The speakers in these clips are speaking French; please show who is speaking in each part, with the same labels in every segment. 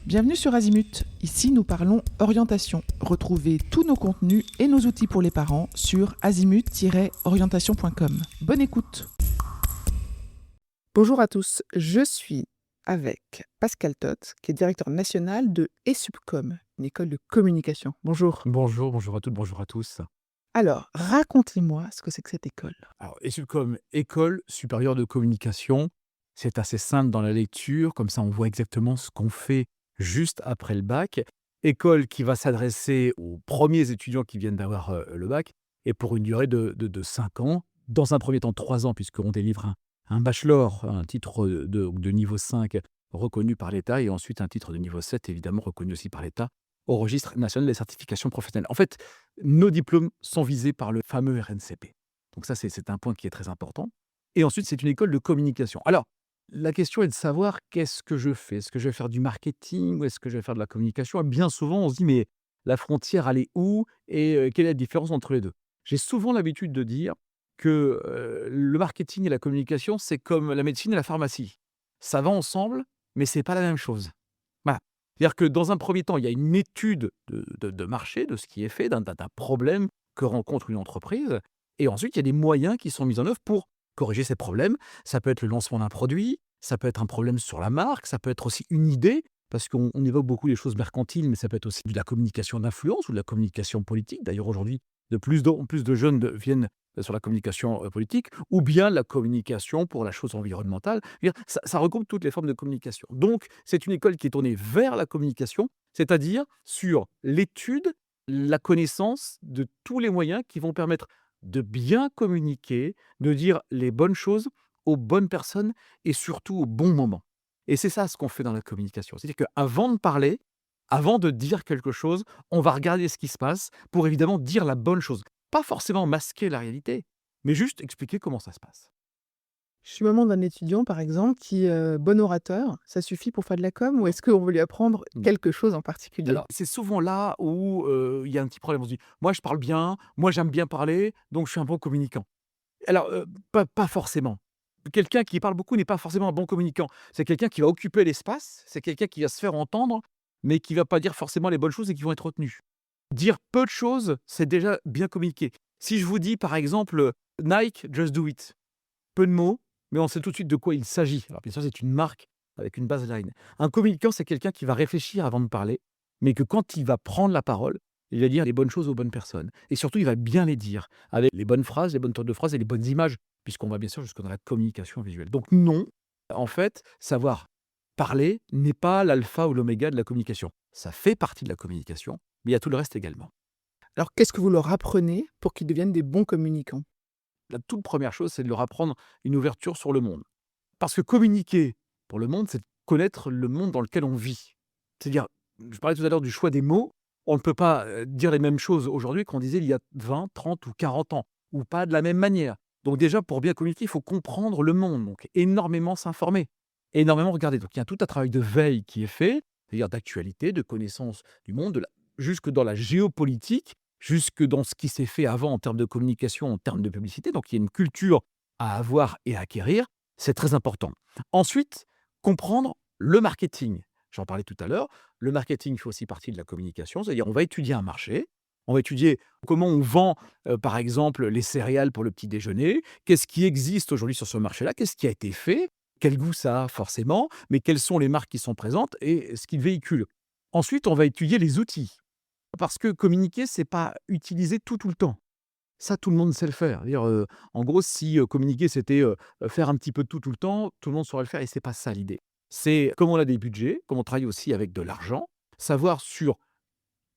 Speaker 1: Bienvenue sur Azimut. Ici, nous parlons orientation. Retrouvez tous nos contenus et nos outils pour les parents sur azimut-orientation.com. Bonne écoute. Bonjour à tous, je suis avec Pascal Tot, qui est directeur national de ESUBCOM, une école de communication. Bonjour.
Speaker 2: Bonjour, bonjour à toutes, bonjour à tous.
Speaker 1: Alors, racontez-moi ce que c'est que cette école.
Speaker 2: Alors, ESUBCOM, École supérieure de communication, c'est assez simple dans la lecture, comme ça on voit exactement ce qu'on fait juste après le bac. École qui va s'adresser aux premiers étudiants qui viennent d'avoir le bac, et pour une durée de 5 ans. Dans un premier temps, 3 ans, puisqu'on délivre un bachelor, un titre de niveau 5 reconnu par l'État, et ensuite un titre de niveau 7, évidemment reconnu aussi par l'État, au registre national des certifications professionnelles. En fait, nos diplômes sont visés par le fameux RNCP. Donc ça, c'est un point qui est très important. Et ensuite, c'est une école de communication. Alors, la question est de savoir qu'est-ce que je fais? Est-ce que je vais faire du marketing ou est-ce que je vais faire de la communication? Et bien souvent, on se dit, mais la frontière, elle est où? Et quelle est la différence entre les deux? J'ai souvent l'habitude de dire que le marketing et la communication, c'est comme la médecine et la pharmacie. Ça va ensemble, mais c'est pas la même chose. Voilà. C'est-à-dire que dans un premier temps, il y a une étude de marché, de ce qui est fait, d'un problème que rencontre une entreprise. Et ensuite, il y a des moyens qui sont mis en œuvre pour corriger ces problèmes. Ça peut être le lancement d'un produit, ça peut être un problème sur la marque, ça peut être aussi une idée, parce qu'on évoque beaucoup les choses mercantiles, mais ça peut être aussi de la communication d'influence ou de la communication politique. D'ailleurs, aujourd'hui, de plus en plus de jeunes viennent sur la communication politique, ou bien la communication pour la chose environnementale. Je veux dire, ça regroupe toutes les formes de communication. Donc, c'est une école qui est tournée vers la communication, c'est-à-dire sur l'étude, la connaissance de tous les moyens qui vont permettre de bien communiquer, de dire les bonnes choses aux bonnes personnes et surtout au bon moment. Et c'est ça ce qu'on fait dans la communication. C'est-à-dire qu'avant de parler, avant de dire quelque chose, on va regarder ce qui se passe pour évidemment dire la bonne chose. Pas forcément masquer la réalité, mais juste expliquer comment ça se passe.
Speaker 1: Je suis maman d'un étudiant, par exemple, qui est bon orateur. Ça suffit pour faire de la com ou est-ce qu'on veut lui apprendre
Speaker 2: Mmh.
Speaker 1: quelque chose en particulier?
Speaker 2: Alors, c'est souvent là où il y a un petit problème. On se dit: «Moi, je parle bien, moi, j'aime bien parler, donc je suis un bon communicant». Alors, pas forcément. Quelqu'un qui parle beaucoup n'est pas forcément un bon communicant. C'est quelqu'un qui va occuper l'espace, c'est quelqu'un qui va se faire entendre, mais qui va pas dire forcément les bonnes choses et qui vont être retenues. Dire peu de choses, c'est déjà bien communiquer. Si je vous dis, par exemple, Nike, Just Do It. Peu de mots, mais on sait tout de suite de quoi il s'agit. Alors bien sûr, c'est une marque avec une baseline. Un communicant, c'est quelqu'un qui va réfléchir avant de parler, mais que quand il va prendre la parole, il va dire les bonnes choses aux bonnes personnes. Et surtout, il va bien les dire, avec les bonnes phrases, les bonnes tours de phrases et les bonnes images, puisqu'on va bien sûr jusque dans la communication visuelle. Donc non, en fait, savoir parler n'est pas l'alpha ou l'oméga de la communication. Ça fait partie de la communication, mais il y a tout le reste également.
Speaker 1: Alors, qu'est-ce que vous leur apprenez pour qu'ils deviennent des bons communicants?
Speaker 2: La toute première chose, c'est de leur apprendre une ouverture sur le monde. Parce que communiquer pour le monde, c'est connaître le monde dans lequel on vit. C'est-à-dire, je parlais tout à l'heure du choix des mots, on ne peut pas, dire les mêmes choses aujourd'hui qu'on disait il y a 20, 30 ou 40 ans, ou pas de la même manière. Donc déjà, pour bien communiquer, il faut comprendre le monde, donc énormément s'informer, énormément regarder. Donc il y a tout un travail de veille qui est fait, c'est-à-dire d'actualité, de connaissance du monde, jusque dans la géopolitique, jusque dans ce qui s'est fait avant en termes de communication, en termes de publicité. Donc il y a une culture à avoir et à acquérir. C'est très important. Ensuite, comprendre le marketing. J'en parlais tout à l'heure. Le marketing fait aussi partie de la communication, c'est-à-dire on va étudier un marché, on va étudier comment on vend, par exemple, les céréales pour le petit déjeuner. Qu'est-ce qui existe aujourd'hui sur ce marché-là? Qu'est-ce qui a été fait? Quel goût ça a forcément? Mais quelles sont les marques qui sont présentes et ce qu'ils véhiculent? Ensuite, on va étudier les outils. Parce que communiquer, c'est pas utiliser tout le temps. Ça, tout le monde sait le faire. Dire, en gros, si, communiquer, c'était, faire un petit peu de tout le temps, tout le monde saurait le faire et c'est pas ça l'idée. C'est comme on a des budgets, comme on travaille aussi avec de l'argent, savoir sur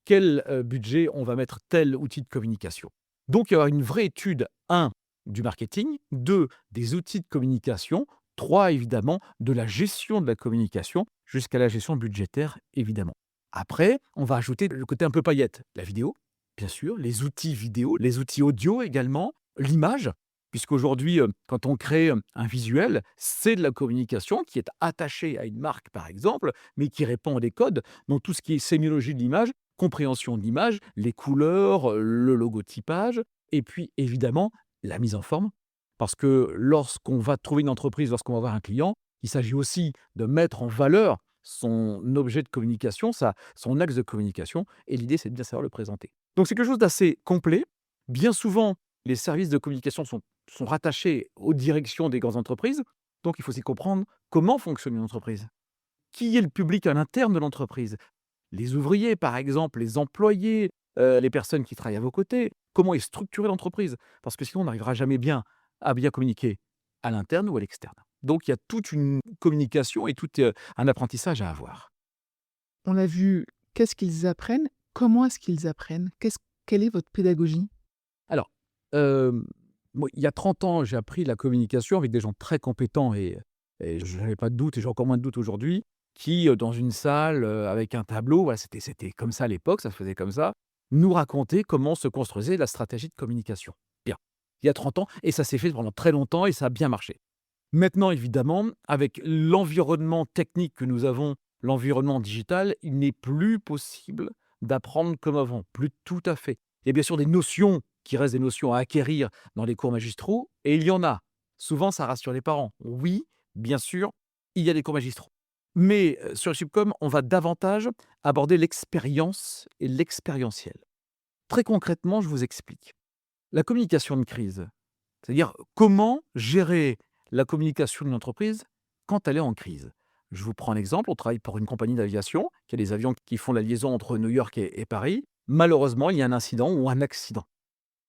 Speaker 2: quel, budget on va mettre tel outil de communication. Donc il y aura une vraie étude, un du marketing, 2 des outils de communication, 3 évidemment de la gestion de la communication jusqu'à la gestion budgétaire évidemment. Après, on va ajouter le côté un peu paillette, la vidéo, bien sûr, les outils vidéo, les outils audio également, l'image, puisqu'aujourd'hui, quand on crée, un visuel, c'est de la communication qui est attachée à une marque par exemple, mais qui répond à des codes. Donc tout ce qui est sémiologie de l'image, compréhension de l'image, les couleurs, le logotypage et puis évidemment la mise en forme. Parce que lorsqu'on va trouver une entreprise, lorsqu'on va voir un client, il s'agit aussi de mettre en valeur son objet de communication, son axe de communication, et l'idée, c'est de bien savoir le présenter. Donc c'est quelque chose d'assez complet. Bien souvent, les services de communication sont rattachés aux directions des grandes entreprises, donc il faut aussi comprendre comment fonctionne une entreprise. Qui est le public à l'interne de l'entreprise? Les ouvriers, par exemple, les employés, les personnes qui travaillent à vos côtés. Comment est structurée l'entreprise? Parce que sinon, on n'arrivera jamais à bien communiquer à l'interne ou à l'externe. Donc il y a toute une communication et tout, un apprentissage à avoir.
Speaker 1: On a vu qu'est-ce qu'ils apprennent, comment est-ce qu'ils apprennent? Quelle est votre pédagogie?
Speaker 2: Alors, moi, il y a 30 ans, j'ai appris la communication avec des gens très compétents et je n'avais pas de doute et j'ai encore moins de doute aujourd'hui, qui, dans une salle, avec un tableau, voilà, c'était comme ça à l'époque, ça se faisait comme ça, nous racontaient comment se construisait la stratégie de communication. Bien, il y a 30 ans et ça s'est fait pendant très longtemps et ça a bien marché. Maintenant, évidemment, avec l'environnement technique que nous avons, l'environnement digital, il n'est plus possible d'apprendre comme avant, plus tout à fait. Il y a bien sûr des notions qui restent des notions à acquérir dans les cours magistraux, et il y en a. Souvent, ça rassure les parents. Oui, bien sûr, il y a des cours magistraux. Mais sur le Subcom, on va davantage aborder l'expérience et l'expérientiel. Très concrètement, je vous explique. La communication de crise, c'est-à-dire comment gérer la communication d'une entreprise quand elle est en crise. Je vous prends un exemple, on travaille pour une compagnie d'aviation, qui a des avions qui font la liaison entre New York et Paris. Malheureusement, il y a un incident ou un accident.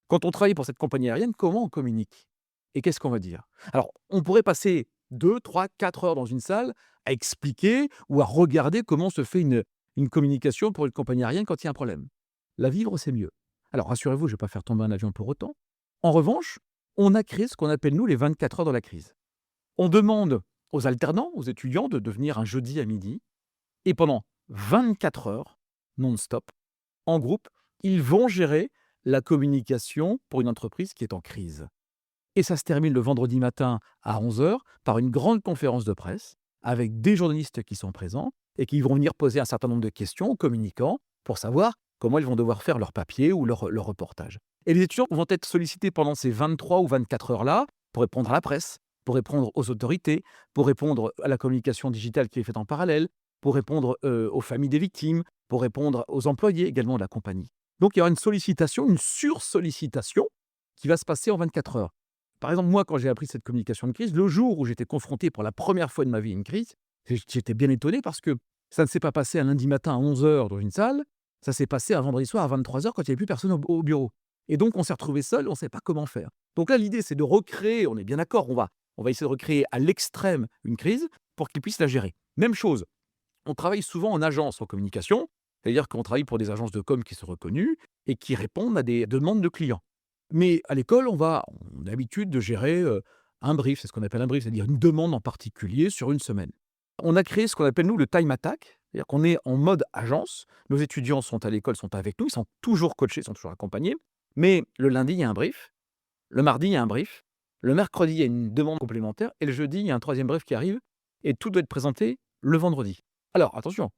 Speaker 2: Quand on travaille pour cette compagnie aérienne, comment on communique? Et qu'est-ce qu'on va dire? Alors, on pourrait passer 2, 3, 4 heures dans une salle à expliquer ou à regarder comment se fait une communication pour une compagnie aérienne quand il y a un problème. La vivre, c'est mieux. Alors, rassurez-vous, je ne vais pas faire tomber un avion pour autant. En revanche, on a créé ce qu'on appelle, nous, les 24 heures de la crise. On demande aux alternants, aux étudiants, de venir un jeudi à midi, et pendant 24 heures, non-stop, en groupe, ils vont gérer la communication pour une entreprise qui est en crise. Et ça se termine le vendredi matin à 11 heures par une grande conférence de presse avec des journalistes qui sont présents et qui vont venir poser un certain nombre de questions aux communicants pour savoir comment ils vont devoir faire leur papier ou leur reportage. Et les étudiants vont être sollicités pendant ces 23 ou 24 heures-là pour répondre à la presse, pour répondre aux autorités, pour répondre à la communication digitale qui est faite en parallèle, pour répondre aux familles des victimes, pour répondre aux employés également de la compagnie. Donc il y aura une sollicitation, une sursollicitation qui va se passer en 24 heures. Par exemple, moi, quand j'ai appris cette communication de crise, le jour où j'étais confronté pour la première fois de ma vie à une crise, j'étais bien étonné parce que ça ne s'est pas passé un lundi matin à 11 heures dans une salle, ça s'est passé un vendredi soir à 23 heures quand il n'y avait plus personne au bureau. Et donc, on s'est retrouvé seul, on ne sait pas comment faire. Donc là, l'idée, c'est de recréer, on est bien d'accord, on va essayer de recréer à l'extrême une crise pour qu'ils puissent la gérer. Même chose, on travaille souvent en agence en communication, c'est-à-dire qu'on travaille pour des agences de com qui sont reconnues et qui répondent à des demandes de clients. Mais à l'école, on a l'habitude de gérer un brief, c'est ce qu'on appelle un brief, c'est-à-dire une demande en particulier sur une semaine. On a créé ce qu'on appelle, nous, le time attack, c'est-à-dire qu'on est en mode agence, nos étudiants sont à l'école, sont avec nous, ils sont toujours coachés, ils sont toujours accompagnés, mais le lundi, il y a un brief, le mardi, il y a un brief, le mercredi, il y a une demande complémentaire, et le jeudi, il y a un troisième brief qui arrive, et tout doit être présenté le vendredi. Alors, attention,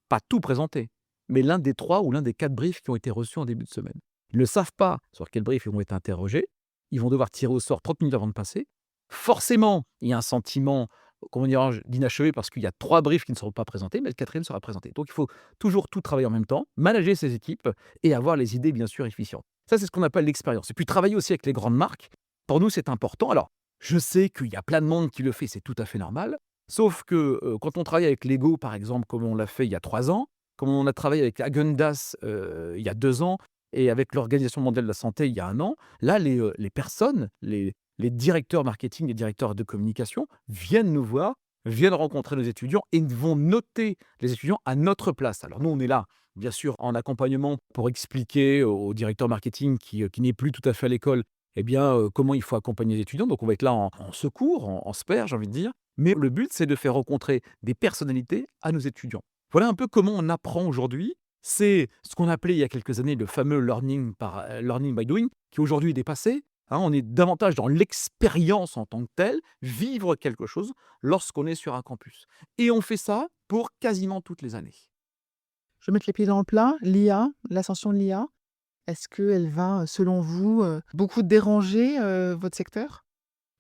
Speaker 2: pas tout présenté, mais l'un des 3 ou l'un des 4 briefs qui ont été reçus en début de semaine. Ils ne savent pas sur quel brief ils vont être interrogés. Ils vont devoir tirer au sort 30 minutes avant de passer. Forcément, il y a un sentiment, comment dirais-je, d'inachevé parce qu'il y a 3 briefs qui ne seront pas présentés, mais le 4e sera présenté. Donc il faut toujours tout travailler en même temps, manager ses équipes et avoir les idées bien sûr efficientes. Ça, c'est ce qu'on appelle l'expérience. Et puis travailler aussi avec les grandes marques. Pour nous, c'est important. Alors, je sais qu'il y a plein de monde qui le fait, c'est tout à fait normal. Sauf que quand on travaille avec Lego, par exemple, comme on l'a fait il y a 3 ans, comme on a travaillé avec Häagen-Dazs il y a 2 ans, et avec l'Organisation mondiale de la santé il y a 1 an, là, les personnes, les directeurs marketing, les directeurs de communication viennent nous voir, viennent rencontrer nos étudiants et vont noter les étudiants à notre place. Alors nous, on est là, bien sûr, en accompagnement pour expliquer au directeur marketing qui n'est plus tout à fait à l'école, eh bien, comment il faut accompagner les étudiants. Donc on va être là en secours, en spare, j'ai envie de dire. Mais le but, c'est de faire rencontrer des personnalités à nos étudiants. Voilà un peu comment on apprend aujourd'hui. C'est ce qu'on appelait il y a quelques années le fameux learning by doing, qui aujourd'hui est dépassé. Hein. On est davantage dans l'expérience en tant que telle, vivre quelque chose lorsqu'on est sur un campus. Et on fait ça pour quasiment toutes les années.
Speaker 1: Je vais mettre les pieds dans le plat. L'IA, l'ascension de l'IA, est-ce qu'elle va, selon vous, beaucoup déranger votre secteur?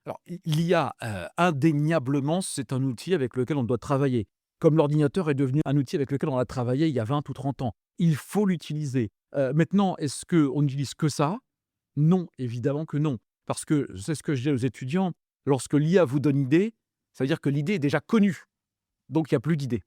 Speaker 2: Alors, l'IA, indéniablement, c'est un outil avec lequel on doit travailler. comme l'ordinateur est devenu un outil avec lequel on a travaillé il y a 20 ou 30 ans. Il faut l'utiliser. Maintenant, est-ce qu'on n'utilise que ça? Non, évidemment que non. Parce que c'est ce que je dis aux étudiants, lorsque l'IA vous donne une idée, ça veut dire que l'idée est déjà connue. Donc il n'y a plus d'idée.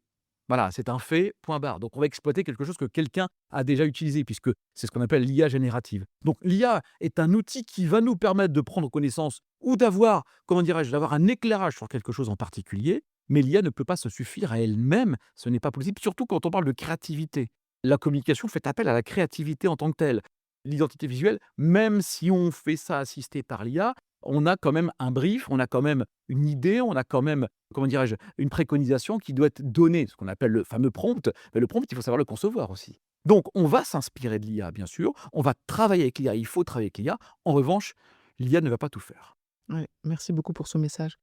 Speaker 2: Voilà, c'est un fait, point barre. Donc on va exploiter quelque chose que quelqu'un a déjà utilisé, puisque c'est ce qu'on appelle l'IA générative. Donc l'IA est un outil qui va nous permettre de prendre connaissance ou d'avoir, comment dirais-je, d'avoir un éclairage sur quelque chose en particulier, mais l'IA ne peut pas se suffire à elle-même, ce n'est pas possible, surtout quand on parle de créativité. La communication fait appel à la créativité en tant que telle. L'identité visuelle, même si on fait ça assisté par l'IA, on a quand même un brief, on a quand même une idée, on a quand même, comment dirais-je, une préconisation qui doit être donnée, ce qu'on appelle le fameux prompt. Mais le prompt, il faut savoir le concevoir aussi. Donc, on va s'inspirer de l'IA, bien sûr. On va travailler avec l'IA. Il faut travailler avec l'IA. En revanche, l'IA ne va pas tout faire.
Speaker 1: Ouais, merci beaucoup pour ce message.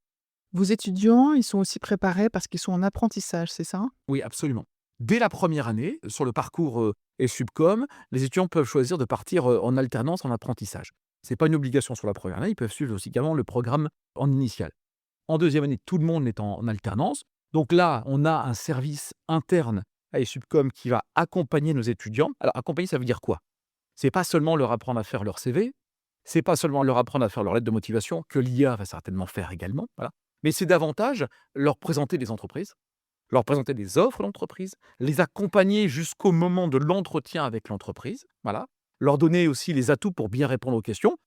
Speaker 1: Vos étudiants, ils sont aussi préparés parce qu'ils sont en apprentissage, c'est ça?
Speaker 2: Oui, absolument. Dès la première année, sur le parcours ESUBCOM, les étudiants peuvent choisir de partir en alternance, en apprentissage. Ce n'est pas une obligation sur la première année. Ils peuvent suivre aussi également le programme en initial. En deuxième année, tout le monde est en alternance. Donc là, on a un service interne à ESUBCOM qui va accompagner nos étudiants. Alors, accompagner, ça veut dire quoi? C'est pas seulement leur apprendre à faire leur CV, c'est pas seulement leur apprendre à faire leur lettre de motivation, que l'IA va certainement faire également, voilà. Mais c'est davantage leur présenter des entreprises, leur présenter des offres d'entreprise, les accompagner jusqu'au moment de l'entretien avec l'entreprise, voilà. Leur donner aussi les atouts pour bien répondre aux questions.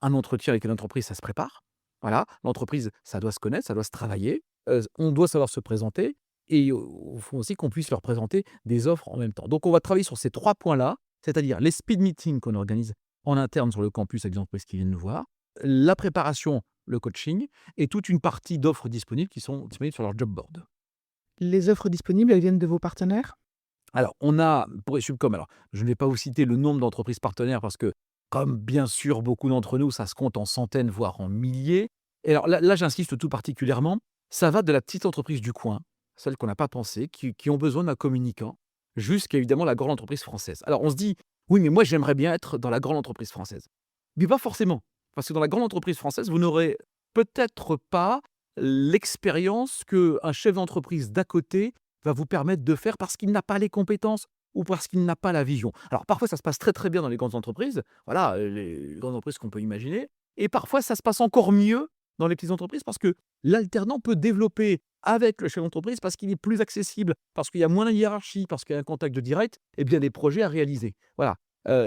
Speaker 2: Un entretien avec une entreprise, ça se prépare. Voilà, l'entreprise, ça doit se connaître, ça doit se travailler. On doit savoir se présenter et il faut aussi qu'on puisse leur présenter des offres en même temps. Donc, on va travailler sur ces 3 points-là, c'est-à-dire les speed meetings qu'on organise en interne sur le campus avec des entreprises qui viennent nous voir, la préparation, le coaching et toute une partie d'offres disponibles qui sont disponibles sur leur job board.
Speaker 1: Les offres disponibles, elles viennent de vos partenaires?
Speaker 2: Alors, on a pour ESUBCOM, alors je ne vais pas vous citer le nombre d'entreprises partenaires parce que, comme bien sûr beaucoup d'entre nous, ça se compte en centaines, voire en milliers. Et alors là, j'insiste tout particulièrement, ça va de la petite entreprise du coin, celle qu'on n'a pas pensée, qui ont besoin d'un communicant, jusqu'à évidemment la grande entreprise française. Alors on se dit, oui, mais moi j'aimerais bien être dans la grande entreprise française. Mais pas forcément, parce que dans la grande entreprise française, vous n'aurez peut-être pas l'expérience qu'un chef d'entreprise d'à côté va vous permettre de faire parce qu'il n'a pas les compétences ou parce qu'il n'a pas la vision. Alors parfois ça se passe très très bien dans les grandes entreprises, voilà, les grandes entreprises qu'on peut imaginer, et parfois ça se passe encore mieux dans les petites entreprises parce que l'alternant peut développer avec le chef d'entreprise parce qu'il est plus accessible, parce qu'il y a moins de hiérarchie, parce qu'il y a un contact de direct, et bien des projets à réaliser. Voilà.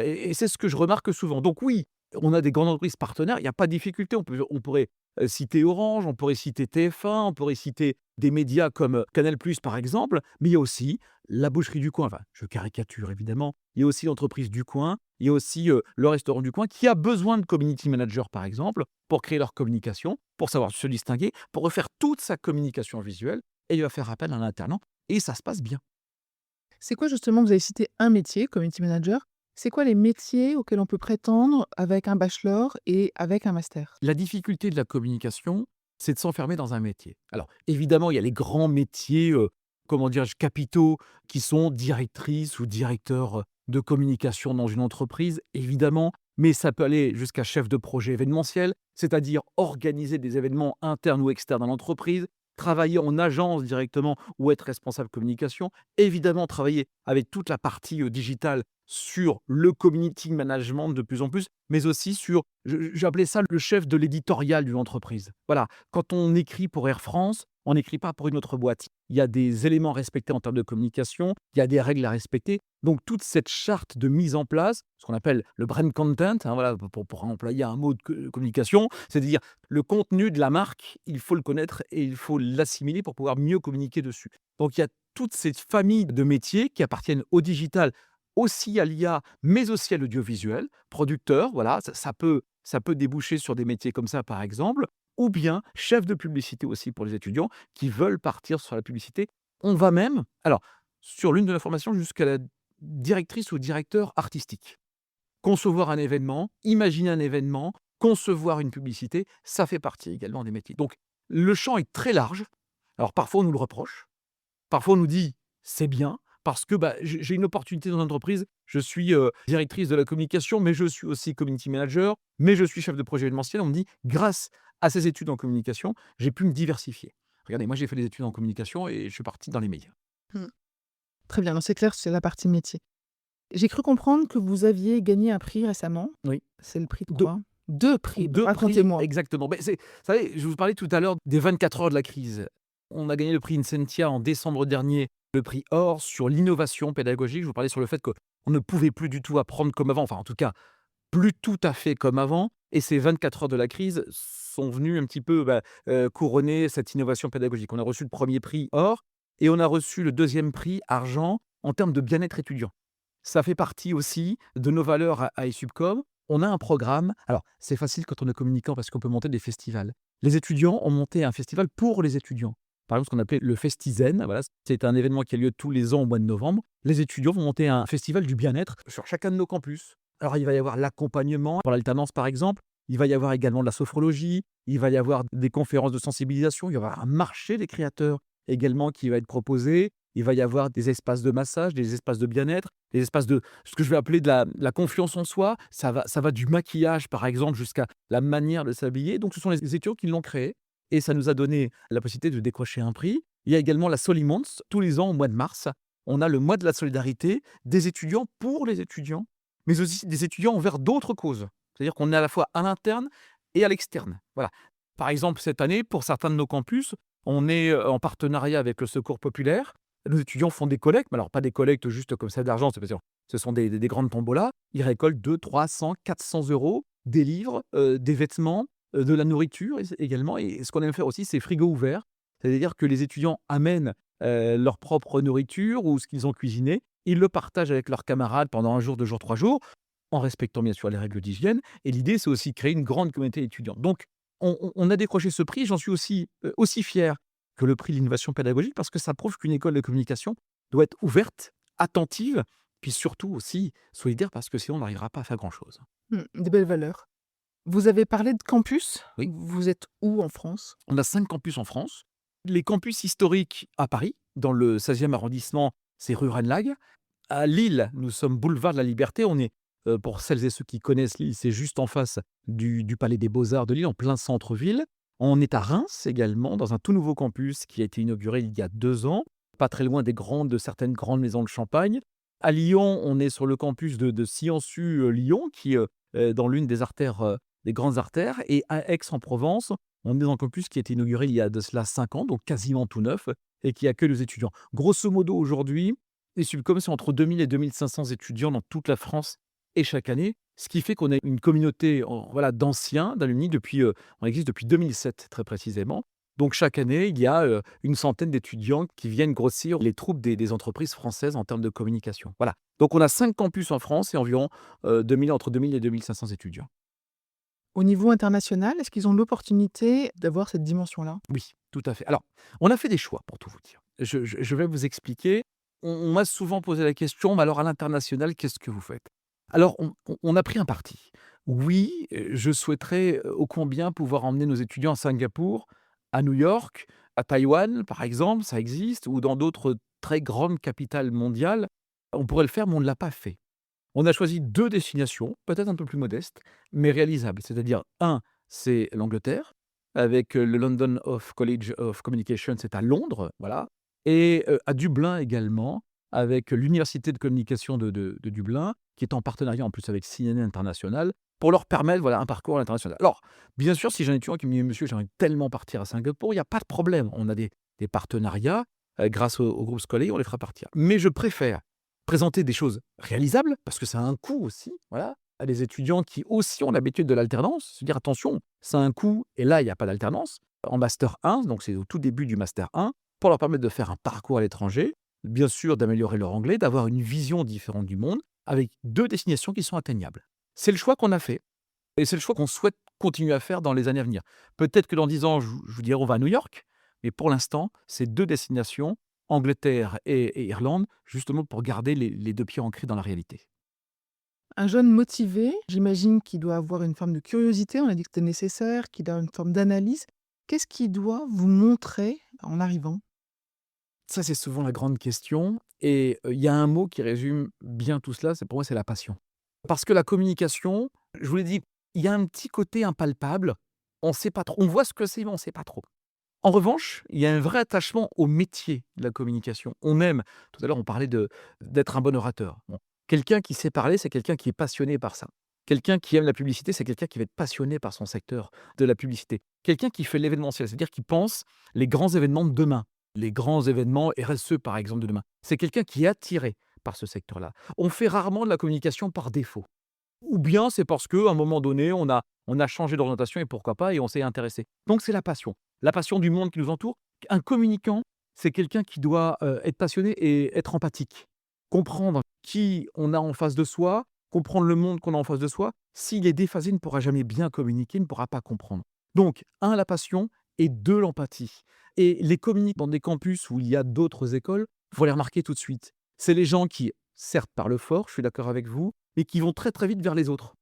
Speaker 2: Et c'est ce que je remarque souvent. Donc oui, on a des grandes entreprises partenaires, il n'y a pas de difficulté. On pourrait citer Orange, on pourrait citer TF1, on pourrait citer des médias comme Canal+, par exemple, mais il y a aussi la boucherie du coin, enfin, je caricature évidemment, il y a aussi l'entreprise du coin, il y a aussi le restaurant du coin qui a besoin de community manager, par exemple, pour créer leur communication, pour savoir se distinguer, pour refaire toute sa communication visuelle, et il va faire appel à un alternant, et ça se passe bien.
Speaker 1: C'est quoi justement, vous avez cité un métier, community manager. C'est quoi les métiers auxquels on peut prétendre avec un bachelor et avec un master?
Speaker 2: La difficulté de la communication, c'est de s'enfermer dans un métier. Alors, évidemment, il y a les grands métiers, comment dirais-je, capitaux, qui sont directrices ou directeurs de communication dans une entreprise, évidemment, mais ça peut aller jusqu'à chef de projet événementiel, c'est-à-dire organiser des événements internes ou externes dans l'entreprise, travailler en agence directement ou être responsable communication, évidemment travailler avec toute la partie digitale sur le community management de plus en plus, mais aussi sur, j'appelais ça le chef de l'éditorial d'une entreprise. Voilà, quand on écrit pour Air France, on n'écrit pas pour une autre boîte. Il y a des éléments à respecter en termes de communication, il y a des règles à respecter. Donc toute cette charte de mise en place, ce qu'on appelle le brand content, hein, voilà, pour employer un mot de communication, c'est-à-dire le contenu de la marque, il faut le connaître et il faut l'assimiler pour pouvoir mieux communiquer dessus. Donc il y a toute cette famille de métiers qui appartiennent au digital, aussi à l'IA, mais aussi à l'audiovisuel, producteur, voilà, ça peut déboucher sur des métiers comme ça, par exemple, ou bien chef de publicité aussi pour les étudiants qui veulent partir sur la publicité. On va même, alors, sur l'une de nos formations, jusqu'à la directrice ou directeur artistique. Concevoir un événement, imaginer un événement, concevoir une publicité, ça fait partie également des métiers. Donc, le champ est très large. Alors, parfois, on nous le reproche. Parfois, on nous dit c'est bien parce que j'ai une opportunité dans l'entreprise. Je suis directrice de la communication, mais je suis aussi community manager, mais je suis chef de projet événementiel. On me dit grâce à ces études en communication, j'ai pu me diversifier. Regardez, moi j'ai fait des études en communication et je suis parti dans les médias.
Speaker 1: Mmh. Très bien, donc c'est clair, c'est la partie métier. J'ai cru comprendre que vous aviez gagné un prix récemment.
Speaker 2: Oui.
Speaker 1: C'est le prix de
Speaker 2: Deux,
Speaker 1: quoi? 2 prix,
Speaker 2: deux prix,
Speaker 1: racontez-moi.
Speaker 2: exactement. Vous savez, je vous parlais tout à l'heure des 24 heures de la crise. On a gagné le prix Incentia en décembre dernier, le prix Or sur l'innovation pédagogique. Je vous parlais sur le fait qu'on ne pouvait plus du tout apprendre comme avant, enfin en tout cas plus tout à fait comme avant. Et ces 24 heures de la crise sont venus un petit peu couronner cette innovation pédagogique. On a reçu le premier prix Or et on a reçu le deuxième prix Argent en termes de bien-être étudiant. Ça fait partie aussi de nos valeurs à ESUBCOM. On a un programme. Alors, c'est facile quand on est communicant parce qu'on peut monter des festivals. Les étudiants ont monté un festival pour les étudiants. Par exemple, ce qu'on appelait le Festizen. Voilà, c'est un événement qui a lieu tous les ans au mois de novembre. Les étudiants vont monter un festival du bien-être sur chacun de nos campus. Alors, il va y avoir l'accompagnement pour l'alternance, par exemple. Il va y avoir également de la sophrologie. Il va y avoir des conférences de sensibilisation. Il va y avoir un marché des créateurs également qui va être proposé. Il va y avoir des espaces de massage, des espaces de bien-être, des espaces de ce que je vais appeler de la confiance en soi. Ça va du maquillage, par exemple, jusqu'à la manière de s'habiller. Donc, ce sont les étudiants qui l'ont créé et ça nous a donné la possibilité de décrocher un prix. Il y a également la Solimonth. Tous les ans, au mois de mars, on a le mois de la solidarité des étudiants pour les étudiants, mais aussi des étudiants envers d'autres causes. C'est-à-dire qu'on est à la fois à l'interne et à l'externe. Voilà. Par exemple, cette année, pour certains de nos campus, on est en partenariat avec le Secours populaire. Nos étudiants font des collectes, mais alors pas des collectes juste comme ça d'argent, c'est parce que ce sont des grandes tombolas. Ils récoltent 200, 300, 400 euros, des livres, des vêtements, de la nourriture également. Et ce qu'on aime faire aussi, c'est frigo ouvert. C'est-à-dire que les étudiants amènent leur propre nourriture ou ce qu'ils ont cuisiné. Ils le partagent avec leurs camarades pendant 1 jour, 2 jours, 3 jours, en respectant bien sûr les règles d'hygiène. Et l'idée, c'est aussi de créer une grande communauté étudiante. Donc, on a décroché ce prix. J'en suis aussi fier que le prix de l'innovation pédagogique parce que ça prouve qu'une école de communication doit être ouverte, attentive, puis surtout aussi solidaire parce que sinon on n'arrivera pas à faire grand-chose.
Speaker 1: Des belles valeurs. Vous avez parlé de campus.
Speaker 2: Oui.
Speaker 1: Vous êtes où en France?
Speaker 2: On a 5 campus en France. Les campus historiques à Paris, dans le 16e arrondissement, c'est rue Renlag. À Lille, nous sommes boulevard de la Liberté. On est, pour celles et ceux qui connaissent Lille, c'est juste en face du Palais des Beaux-Arts de Lille, en plein centre-ville. On est à Reims également, dans un tout nouveau campus qui a été inauguré il y a 2 ans, pas très loin de certaines grandes maisons de champagne. À Lyon, on est sur le campus de Sciences-U Lyon, qui est dans l'une des artères, des grandes artères. Et à Aix-en-Provence, on est dans un campus qui a été inauguré il y a de cela 5 ans, donc quasiment tout neuf, et qui accueille les étudiants. Grosso modo, aujourd'hui, les Subcom, c'est entre 2000 et 2500 étudiants dans toute la France et chaque année, ce qui fait qu'on a une communauté voilà, d'anciens, d'alumni, on existe depuis 2007 très précisément. Donc chaque année, il y a une centaine d'étudiants qui viennent grossir les troupes des entreprises françaises en termes de communication. Voilà. Donc on a 5 campus en France et environ entre 2000 et 2500 étudiants.
Speaker 1: Au niveau international, est-ce qu'ils ont l'opportunité d'avoir cette dimension-là?
Speaker 2: Oui, tout à fait. Alors, on a fait des choix pour tout vous dire. Je vais vous expliquer. On m'a souvent posé la question, mais alors à l'international, qu'est-ce que vous faites? Alors, on a pris un parti. Oui, je souhaiterais ô combien pouvoir emmener nos étudiants à Singapour, à New York, à Taïwan, par exemple, ça existe, ou dans d'autres très grandes capitales mondiales. On pourrait le faire, mais on ne l'a pas fait. On a choisi 2 destinations, peut-être un peu plus modestes, mais réalisables. C'est-à-dire, un, c'est l'Angleterre, avec le London College of Communication, c'est à Londres, voilà, et à Dublin également, avec l'université de communication de Dublin, qui est en partenariat en plus avec CNN International, pour leur permettre, voilà, un parcours à l'international. Alors, bien sûr, si j'ai un étudiant qui me dit: «Monsieur, j'aimerais tellement partir à Singapour», il y a pas de problème. On a des partenariats, grâce au groupe Scolet, on les fera partir. Mais je préfère présenter des choses réalisables, parce que ça a un coût aussi, voilà, à des étudiants qui aussi ont l'habitude de l'alternance. Se dire: «Attention, ça a un coût et là, il n'y a pas d'alternance». En master 1, donc c'est au tout début du master 1, pour leur permettre de faire un parcours à l'étranger, bien sûr d'améliorer leur anglais, d'avoir une vision différente du monde, avec 2 destinations qui sont atteignables. C'est le choix qu'on a fait et c'est le choix qu'on souhaite continuer à faire dans les années à venir. Peut-être que dans 10 ans, je vous dirai: «On va à New York», mais pour l'instant, c'est 2 destinations, Angleterre et Irlande, justement pour garder les 2 pieds ancrés dans la réalité.
Speaker 1: Un jeune motivé, j'imagine qu'il doit avoir une forme de curiosité, on a dit que c'était nécessaire, qu'il a une forme d'analyse. Qu'est-ce qu'il doit vous montrer en arrivant?
Speaker 2: Ça, c'est souvent la grande question et il y a un mot qui résume bien tout cela, pour moi, c'est la passion. Parce que la communication, je vous l'ai dit, il y a un petit côté impalpable, on sait pas trop. On voit ce que c'est, mais on ne sait pas trop. En revanche, il y a un vrai attachement au métier de la communication. On aime, tout à l'heure on parlait d'être un bon orateur. Bon, quelqu'un qui sait parler, c'est quelqu'un qui est passionné par ça. Quelqu'un qui aime la publicité, c'est quelqu'un qui va être passionné par son secteur de la publicité. Quelqu'un qui fait l'événementiel, c'est-à-dire qui pense les grands événements de demain, les grands événements RSE par exemple de demain. C'est quelqu'un qui est attiré par ce secteur-là. On fait rarement de la communication par défaut. Ou bien c'est parce qu'à un moment donné, on a changé d'orientation et pourquoi pas, et on s'est intéressé. Donc c'est la passion du monde qui nous entoure. Un communicant, c'est quelqu'un qui doit être passionné et être empathique. Comprendre qui on a en face de soi, comprendre le monde qu'on a en face de soi. S'il est déphasé, il ne pourra jamais bien communiquer, il ne pourra pas comprendre. Donc, un, la passion, et deux, l'empathie. Et les communicants dans des campus où il y a d'autres écoles, il faut les remarquer tout de suite. C'est les gens qui, certes, parlent fort, je suis d'accord avec vous, mais qui vont très très vite vers les autres.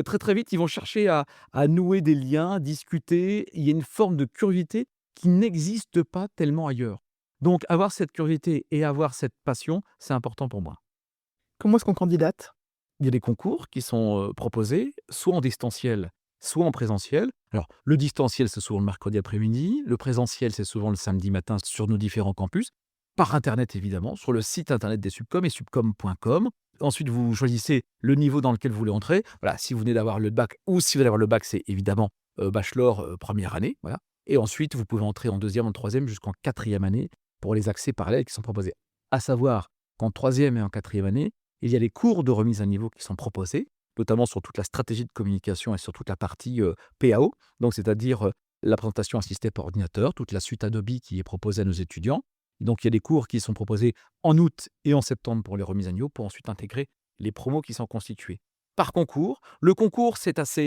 Speaker 2: Très très vite, ils vont chercher à nouer des liens, à discuter. Il y a une forme de curiosité qui n'existe pas tellement ailleurs. Donc avoir cette curiosité et avoir cette passion, c'est important pour moi.
Speaker 1: Comment est-ce qu'on candidate?
Speaker 2: Il y a des concours qui sont, proposés, soit en distanciel, soit en présentiel. Alors le distanciel, c'est souvent le mercredi après-midi, le présentiel, c'est souvent le samedi matin sur nos différents campus, par internet évidemment, sur le site internet des Subcom et subcom.com. Ensuite, vous choisissez le niveau dans lequel vous voulez entrer. Voilà, si vous venez d'avoir le bac ou si vous allez avoir le bac, c'est évidemment, bachelor, première année, voilà. Et ensuite, vous pouvez entrer en deuxième, en troisième, jusqu'en quatrième année pour les accès parallèles qui sont proposés. À savoir qu'en troisième et en quatrième année, il y a les cours de remise à niveau qui sont proposés, notamment sur toute la stratégie de communication et sur toute la partie, PAO, donc c'est-à-dire, la présentation assistée par ordinateur, toute la suite Adobe qui est proposée à nos étudiants. Donc il y a des cours qui sont proposés en août et en septembre pour les remises à niveau, pour ensuite intégrer les promos qui sont constitués par concours. Le concours, c'est assez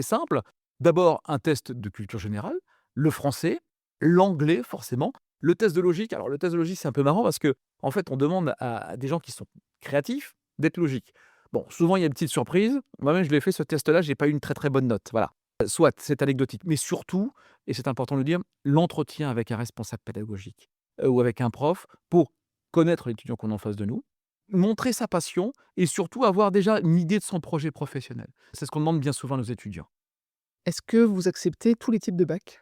Speaker 2: simple. D'abord, un test de culture générale, le français, l'anglais forcément, le test de logique. Alors le test de logique, c'est un peu marrant parce qu'en fait, on demande à des gens qui sont créatifs d'être logiques. Bon, souvent, il y a une petite surprise. Moi-même, je l'ai fait ce test-là, j'ai pas eu une très, très bonne note, voilà. Soit, c'est anecdotique, mais surtout, et c'est important de le dire, l'entretien avec un responsable pédagogique, ou avec un prof pour connaître l'étudiant qu'on a en face de nous, montrer sa passion et surtout avoir déjà une idée de son projet professionnel. C'est ce qu'on demande bien souvent à nos étudiants.
Speaker 1: Est-ce que vous acceptez tous les types de bac?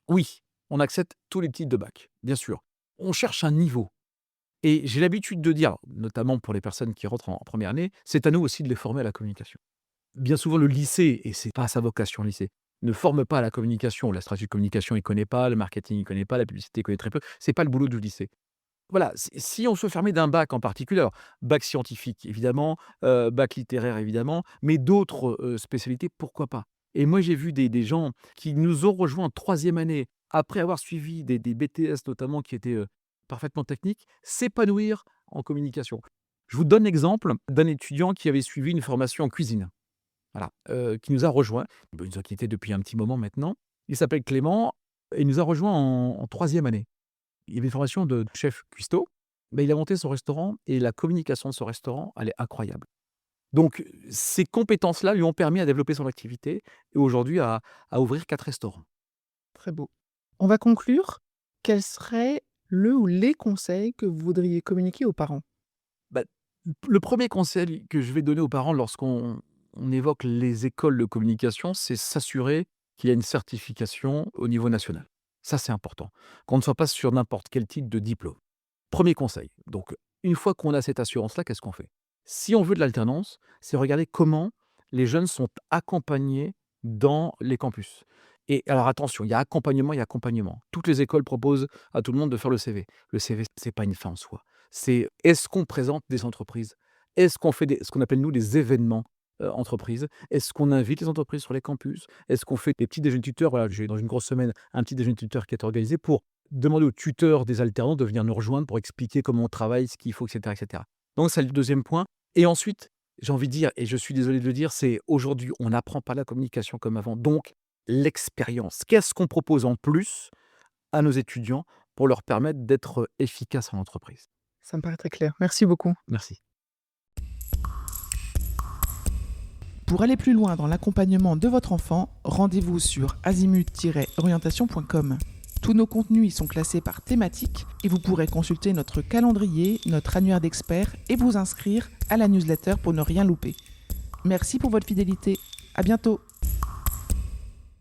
Speaker 2: Oui, on accepte tous les types de bac, bien sûr. On cherche un niveau et j'ai l'habitude de dire, notamment pour les personnes qui rentrent en première année, c'est à nous aussi de les former à la communication. Bien souvent, le lycée, et c'est pas sa vocation, le lycée, ne forme pas à la communication. La stratégie de communication, il connaît pas, le marketing, il connaît pas, la publicité, il connaît très peu. C'est pas le boulot du lycée. Voilà, si on se fermait d'un bac en particulier, alors bac scientifique évidemment, bac littéraire évidemment, mais d'autres, spécialités, pourquoi pas? Et moi, j'ai vu des gens qui nous ont rejoints en 3e année, après avoir suivi des BTS notamment qui étaient, parfaitement techniques, s'épanouir en communication. Je vous donne l'exemple d'un étudiant qui avait suivi une formation en cuisine. Voilà, qui nous a rejoints. Il nous a quittés depuis un petit moment maintenant. Il s'appelle Clément et il nous a rejoints en 3e année. Il y avait une formation de chef cuistot, mais il a monté son restaurant et la communication de ce restaurant, elle est incroyable. Donc ces compétences-là lui ont permis à développer son activité et aujourd'hui à ouvrir 4 restaurants.
Speaker 1: Très beau. On va conclure. Quels seraient le ou les conseils que vous voudriez communiquer aux parents?
Speaker 2: Bah, le premier conseil que je vais donner aux parents lorsqu'on évoque les écoles de communication, c'est s'assurer qu'il y a une certification au niveau national. Ça, c'est important. Qu'on ne soit pas sur n'importe quel type de diplôme. Premier conseil. Donc, une fois qu'on a cette assurance-là, qu'est-ce qu'on fait? Si on veut de l'alternance, c'est regarder comment les jeunes sont accompagnés dans les campus. Et alors attention, il y a accompagnement, il y a accompagnement. Toutes les écoles proposent à tout le monde de faire le CV. Le CV, c'est pas une fin en soi. C'est est-ce qu'on présente des entreprises? Est-ce qu'on fait ce qu'on appelle nous des événements entreprises? Est-ce qu'on invite les entreprises sur les campus? Est-ce qu'on fait des petits déjeuners tuteurs? Voilà, j'ai dans une grosse semaine un petit déjeuner tuteur qui est organisé pour demander aux tuteurs des alternants de venir nous rejoindre pour expliquer comment on travaille, ce qu'il faut, etc., etc. Donc, c'est le deuxième point. Et ensuite, j'ai envie de dire, et je suis désolé de le dire, c'est aujourd'hui, on n'apprend pas la communication comme avant. Donc, l'expérience. Qu'est-ce qu'on propose en plus à nos étudiants pour leur permettre d'être efficaces en entreprise?
Speaker 1: Ça me paraît très clair. Merci beaucoup.
Speaker 2: Merci.
Speaker 1: Pour aller plus loin dans l'accompagnement de votre enfant, rendez-vous sur azimut-orientation.com. Tous nos contenus y sont classés par thématique et vous pourrez consulter notre calendrier, notre annuaire d'experts et vous inscrire à la newsletter pour ne rien louper. Merci pour votre fidélité. À bientôt.